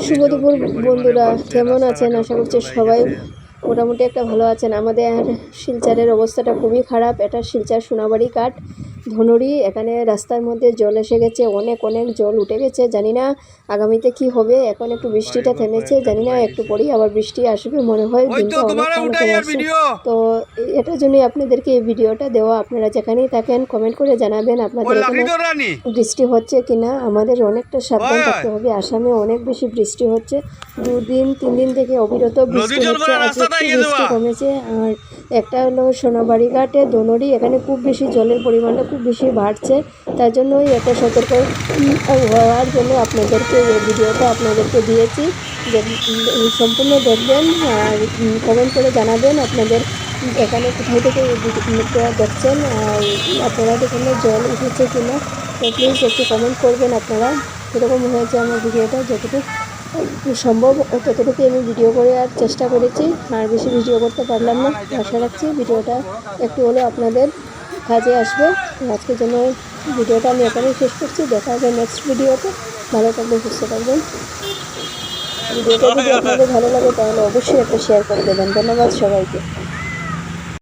শুভ দুপুর বন্ধুরা, কেমন আছেন? আশা করছি সবাই মোটামুটি একটা ভালো আছেন। আমাদের শিলচরের অবস্থাটা খুবই খারাপ। এটা শিলচর সোনাবাড়ি ঘাট ধনুরি। এখানে রাস্তার মধ্যে জল এসে গেছে, অনেক জল উঠে গেছে। জানি না আগামীতে কি হবে। এখন একটু বৃষ্টিটা থেমেছে, জানি না একটু পরেই আবার বৃষ্টি আসবে মনে হয়। দিনটা অনেক ভালো করে আসছে। তো এটার জন্যই আপনাদেরকে এই ভিডিওটা দেওয়া। আপনারা যেখানেই থাকেন কমেন্ট করে জানাবেন আপনাদের এখানে বৃষ্টি হচ্ছে কিনা। আমাদের অনেকটা সাবধান থাকতে হবে। আসামে অনেক বেশি বৃষ্টি হচ্ছে, 2-3 দিন থেকে অবিরত বৃষ্টি হচ্ছে। আজ একটু বৃষ্টি কমেছে। আর একটা হলো সোনাবাড়ি ঘাটে ধনুরি, এখানে খুব বেশি জলের পরিমাণটা খুব বেশি বাড়ছে। তার জন্যই একটা সতর্ক হওয়ার জন্য আপনাদেরকে এই ভিডিওটা আপনাদেরকে দিয়েছি। যে সম্পূর্ণ দেখবেন আর কমেন্ট করে জানাবেন আপনাদের এখানে কোথায় থেকে এই ভিডিওটা দেখছেন, আর আপনারা এখানে জল উঠেছে কিনা। তো প্লিজ একটু কমেন্ট করবেন আপনারা কীরকম হয়েছে আমার ভিডিওটা। যতটুকু সম্ভব ততটুকু আমি ভিডিও করে আর চেষ্টা করেছি, আর বেশি ভিডিও করতে পারলাম না। আশা রাখছি ভিডিওটা একটু হলেও আপনাদের কাজে আসবে। আজকের জন্য ভিডিওটা আমি এখানেই শেষ করছি। দেখা হবে নেক্সট ভিডিওতে। ভালো থাকবেন, সুস্থ থাকবেন। ভিডিওটা যদি আপনাদের ভালো লাগে তাহলে অবশ্যই একটা শেয়ার করে দেবেন। ধন্যবাদ সবাইকে।